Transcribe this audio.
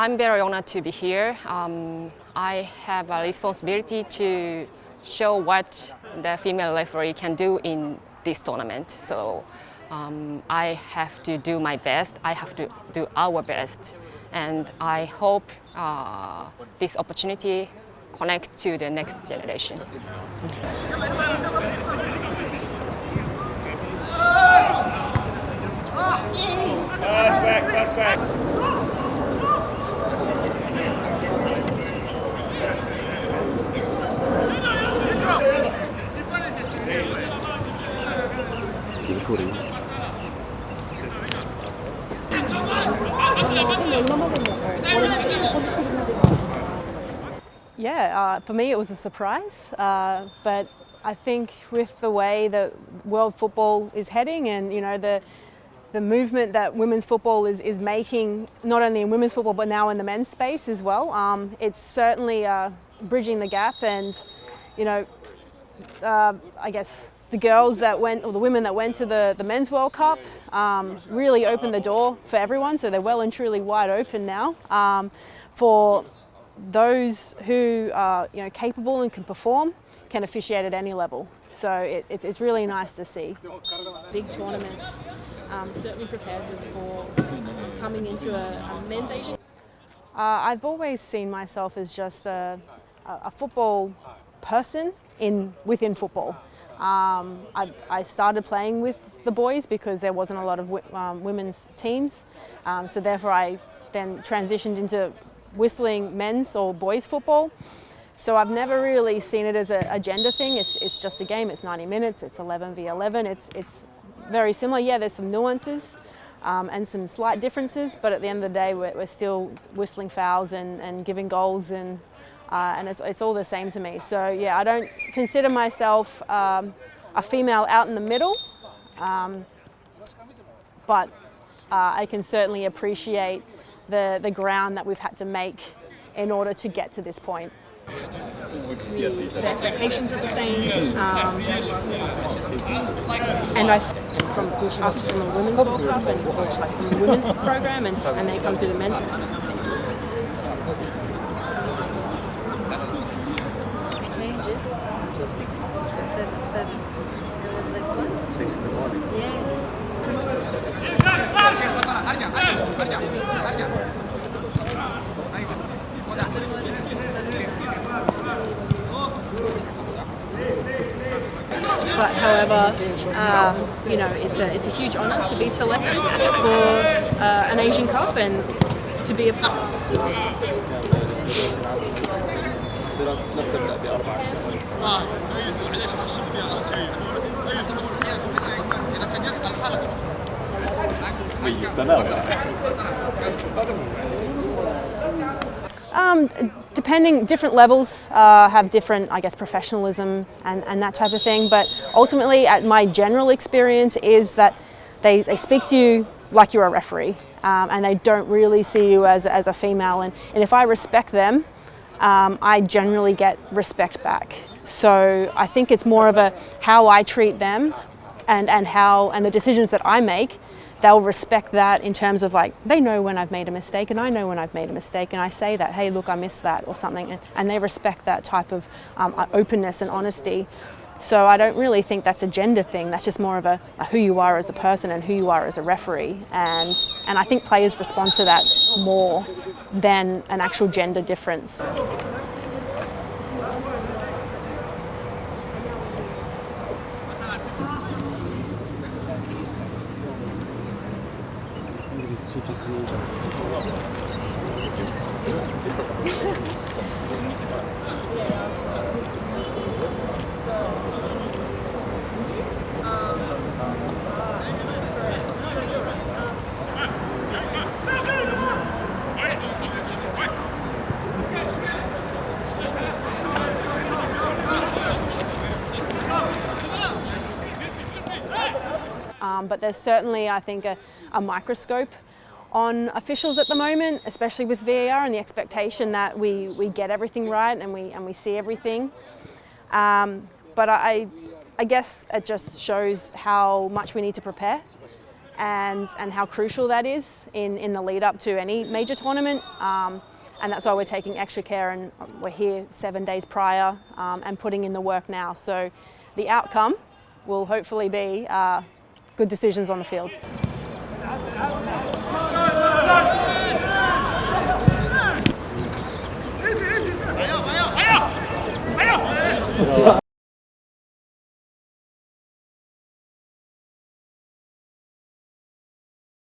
I'm very honored to be here. I have a responsibility to show what the female referee can do in this tournament. So I have to do my best. I have to do our best. And I hope this opportunity connect to the next generation. Perfect. Yeah, for me it was a surprise, but I think with the way that world football is heading and the movement that women's football is making, not only in women's football but now in the men's space as well, it's certainly bridging the gap. And I guess the girls that went, or the women that went to the Men's World Cup really opened the door for everyone, so they're well and truly wide open now for those who are capable and can perform, can officiate at any level. So it's really nice to see. Big tournaments certainly prepares us for coming into a men's Asian. I've always seen myself as just a football person within football. I started playing with the boys because there wasn't a lot of women's teams, so therefore I then transitioned into whistling men's or boys football. So I've never really seen it as a gender thing. It's just a game. It's 90 minutes. It's 11 v 11. It's very similar. Yeah, there's some nuances and some slight differences, but at the end of the day, we're still whistling fouls and giving goals, and it's all the same to me. So yeah, I don't consider myself a female out in the middle, but I can certainly appreciate the ground that we've had to make in order to get to this point. The expectations are the same, And I from us from a women's World Cup and from the women's program, and they come through the men's. Change it to 6 instead of 7. It was like what? 6 in the morning. Yes. But however, it's a huge honour to be selected for an Asian Cup and to be a part. Depending, different levels have different, I guess, professionalism and that type of thing. But ultimately, my general experience is that they speak to you like you're a referee, and they don't really see you as a female. And if I respect them, I generally get respect back. So I think it's more of how I treat them and the decisions that I make. They'll respect that in terms of they know when I've made a mistake and I know when I've made a mistake, and I say that, hey, look, I missed that or something, and they respect that type of openness and honesty. So I don't really think that's a gender thing. That's just more of a who you are as a person and who you are as a referee, and I think players respond to that more than an actual gender difference. But there's certainly, I think, a microscope on officials at the moment, especially with VAR, and the expectation that we get everything right and we see everything. But I guess it just shows how much we need to prepare and how crucial that is in the lead up to any major tournament. And that's why we're taking extra care, and we're here 7 days prior and putting in the work now. So the outcome will hopefully be good decisions on the field.